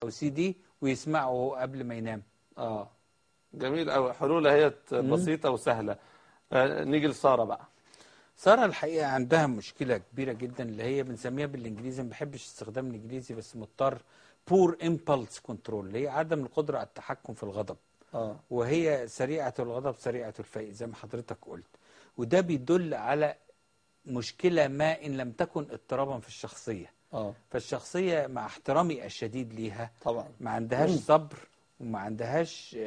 او سي دي ويسمعه قبل ما ينام. جميل قوي، حلول هي بسيطه وسهله. نيجي لساره بقى. ساره الحقيقه عندها مشكله كبيره جدا اللي هي بنسميها بالانجليزي، ما بحبش استخدام الانجليزي بس مضطر، بور امبلس كنترول، اللي هي عدم القدره على التحكم في الغضب. وهي سريعه الغضب سريعه الفيء زي ما حضرتك قلت، وده بيدل على مشكله ما ان لم تكن اضطرابا في الشخصيه. فالشخصيه مع احترامي الشديد ليها طبعا ما عندهاش صبر، وما عندهاش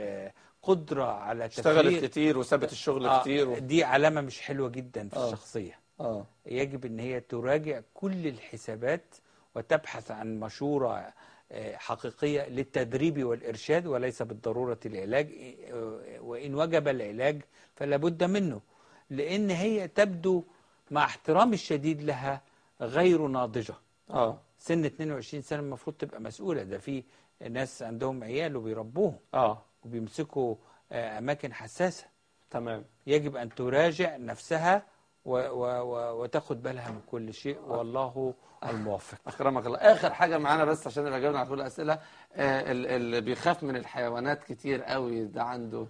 قدره على اشتغلت كتير وسابت الشغل كتير دي علامه مش حلوه جدا في الشخصيه. يجب ان هي تراجع كل الحسابات وتبحث عن مشورة حقيقية للتدريب والإرشاد، وليس بالضرورة العلاج، وإن وجب العلاج فلا بد منه، لأن هي تبدو مع احترامي الشديد لها غير ناضجة. سن 22 سنة المفروض تبقى مسؤولة، ده في ناس عندهم عيال وبيربوهم وبيمسكوا أماكن حساسة. تمام. يجب أن تراجع نفسها وتاخد بالها من كل شيء، والله الموفق. أكرمك الله. آخر حاجة معانا بس عشان نبقى جاوبنا على كل الأسئلة، اللي بيخاف من الحيوانات كتير قوي ده عنده،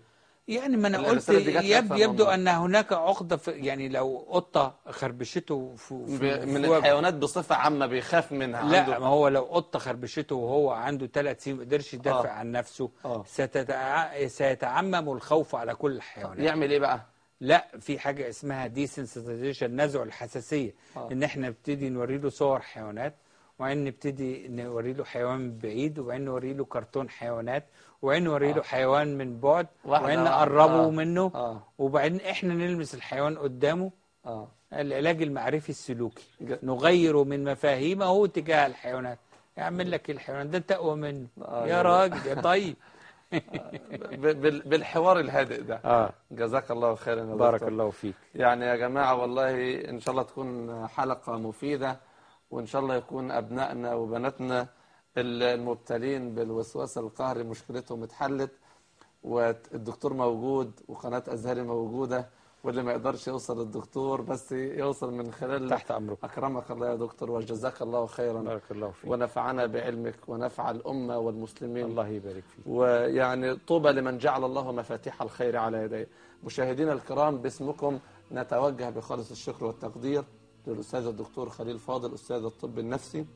يعني ما انا قلت يبدو ان هناك عقده يعني لو قطه خربشته من الحيوانات بصفه عامه بيخاف منها. لا، ما هو لو قطه خربشته وهو عنده 3 سنين ما قدرش يدافع عن نفسه سيتعمم الخوف على كل الحيوانات. يعمل ايه بقى؟ لا، في حاجه اسمها ديسنسيتيزيشن، نزع الحساسيه. ان احنا نبتدي نوري له صور حيوانات، وبعدين نبتدي نوري له حيوان من بعيد، وبعدين نوري له كرتون حيوانات، وبعدين نوري له حيوان من بعد، وبعدين نقربه منه، وبعدين احنا نلمس الحيوان قدامه. العلاج المعرفي السلوكي، نغير من مفاهيمه تجاه الحيوانات. يعمل لك الحيوان ده انت اقوى منه يا راجل يا طيب. بالحوار الهادئ ده. جزاك الله خيرا يا دكتور. بارك الله فيك. يعني يا جماعة والله إن شاء الله تكون حلقة مفيدة، وإن شاء الله يكون أبنائنا وبناتنا المبتلين بالوسواس القهري مشكلتهم اتحلت، والدكتور موجود وقناة أزهري موجودة، واللي ما يقدرش يوصل للدكتور بس يوصل من خلال تحت أمرك. أكرمك الله يا دكتور وجزاك الله خيرا. بارك الله فيك. ونفعنا بعلمك ونفع الأمة والمسلمين. الله يبارك فيك. ويعني طوبى لمن جعل الله مفاتيح الخير على يديه. مشاهدينا الكرام، باسمكم نتوجه بخالص الشكر والتقدير للأستاذ الدكتور خليل فاضل أستاذ الطب النفسي.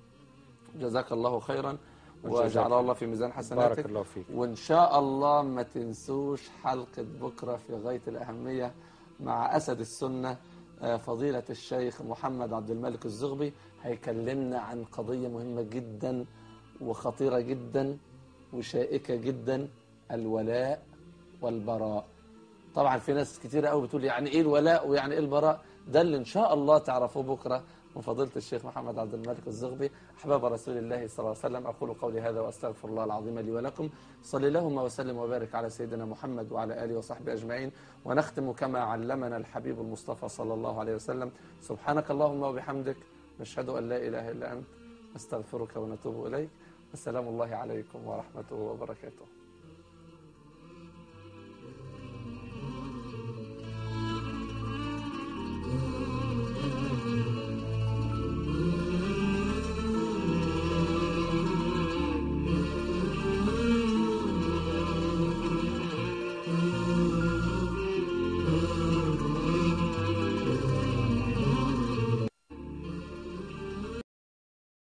جزاك الله خيرا وجعل الله في ميزان حسناتك. بارك الله فيك. وإن شاء الله ما تنسوش حلقة بكرة في غاية الأهمية مع أسد السنة فضيلة الشيخ محمد عبد الملك الزغبي. هيكلمنا عن قضية مهمة جدا وخطيرة جدا وشائكة جدا، الولاء والبراء. طبعا في ناس كتيرة قوي بتقول يعني ايه الولاء ويعني ايه البراء، ده اللي ان شاء الله تعرفوه بكرة من فضيلة الشيخ محمد عبد الملك الزغبي. أحباب رسول الله صلى الله عليه وسلم، أقول قولي هذا وأستغفر الله العظيم لي ولكم. صلى اللهم وسلم وبارك على سيدنا محمد وعلى آله وصحبه أجمعين. ونختم كما علمنا الحبيب المصطفى صلى الله عليه وسلم. سبحانك اللهم وبحمدك، نشهد أن لا إله إلا أنت، نستغفرك ونتوب إليك. والسلام الله عليكم ورحمته وبركاته.